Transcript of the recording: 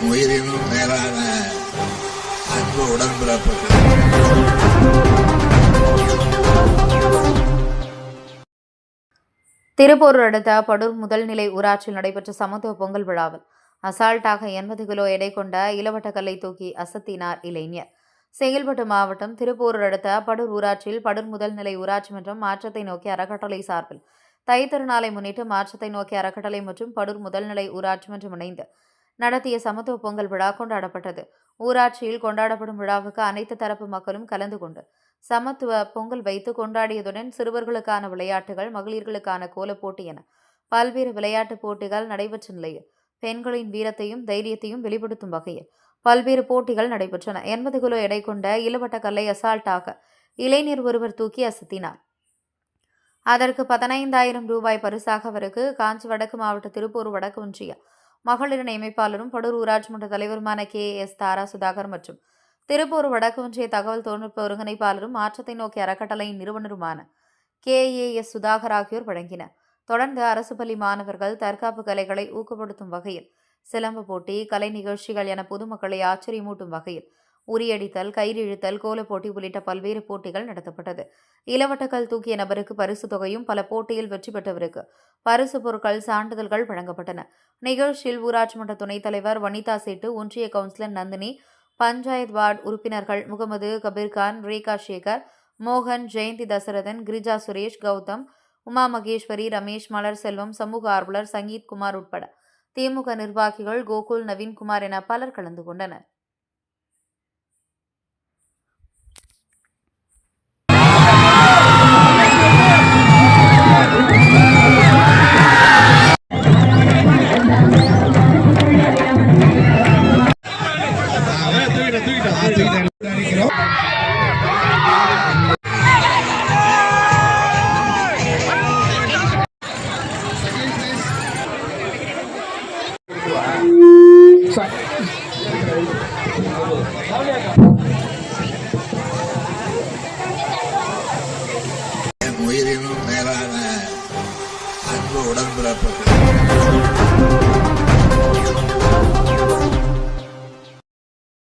உயிரினும் மேலான அன்பு உடன்பிறப்புகள். திருப்பூர் அடுத்த படூர் முதல்நிலை ஊராட்சியில் நடைபெற்ற சமத்துவ பொங்கல் விழாவில் அசால்ட்டாக 80 கிலோ எடை கொண்ட இளவட்ட கல்லை தூக்கி அசத்தினார் இளைஞர். செங்கல்பட்டு மாவட்டம் திருப்பூர் அடுத்த படூர் ஊராட்சியில் படூர் முதல்நிலை ஊராட்சி மன்றம் மாற்றத்தை நோக்கி அறக்கட்டளை சார்பில் தை திருநாளை முன்னிட்டு மாற்றத்தை நோக்கி அறக்கட்டளை மற்றும் படூர் முதல்நிலை ஊராட்சி மன்றம் இணைந்து நடத்திய சமத்துவ பொங்கல் விழா கொண்டாடப்பட்டது. ஊராட்சியில் கொண்டாடப்படும் விழாவுக்கு அனைத்து தரப்பு மக்களும் கலந்து கொண்டு சமத்துவ பொங்கல் வைத்து கொண்டாடியதுடன் சிறுவர்களுக்கான விளையாட்டுகள், மகளிர்களுக்கான கோலப் போட்டி என பல்வேறு விளையாட்டுப் போட்டிகள் நடைபெற்ற நிலையில் பெண்களின் வீரத்தையும் தைரியத்தையும் வெளிப்படுத்தும் வகையில் பல்வேறு போட்டிகள் நடைபெற்றன. 80 கிலோ எடை கொண்ட இளவட்ட கல்லை அசால்ட்டாக இளைஞர் ஒருவர் தூக்கி அசத்தினார். அதற்கு 15,000 ரூபாய் பரிசாக அவருக்கு காஞ்சி வடக்கு மாவட்ட திருப்பூர் வடக்கு ஒன்றிய மகளிர் அமைப்பாளரும் படூர் ஊராட்சி மன்ற தலைவருமான KS தாரா சுதாகர் மற்றும் திருப்பூர் வடக்கு ஒன்றிய தகவல் தொழில்நுட்ப ஒருங்கிணைப்பாளரும் மாற்றத்தை நோக்கி அறக்கட்டளையின் நிறுவனருமான KAS சுதாகர் ஆகியோர் வழங்கினர். தொடர்ந்து அரசு பள்ளி மாணவர்கள் தற்காப்பு கலைகளை ஊக்கப்படுத்தும் வகையில் சிலம்பு போட்டி, கலை நிகழ்ச்சிகள் என பொதுமக்களை ஆச்சரியமூட்டும் வகையில் உரியடித்தல், கயிறு இழுத்தல், கோலப் போட்டி உள்ளிட்ட பல்வேறு போட்டிகள் நடத்தப்பட்டது. இளவட்டக்கல் தூக்கிய நபருக்கு பரிசு தொகையும், பல போட்டியில் வெற்றி பெற்றவருக்கு பரிசு பொருட்கள், சான்றிதழ்கள் வழங்கப்பட்டன. நிகழ்ச்சியில் ஊராட்சி மன்ற துணைத் தலைவர் வனிதா சேட்டு, ஒன்றிய கவுன்சிலர் நந்தினி, பஞ்சாயத் வார்டு உறுப்பினர்கள் முகமது கபீர்கான், ரேகா சேகர், மோகன், ஜெயந்தி தசரதன், கிரிஜா சுரேஷ், கௌதம், உமா மகேஸ்வரி, ரமேஷ், மலர் செல்வம், சமூக ஆர்வலர் சங்கீத் குமார் உட்பட திமுக நிர்வாகிகள், கோகுல், நவீன்குமார் என பலர் கலந்து கொண்டனர். என் உயிரினும் மேலான அன்பு உடன்பிறப்புகள்.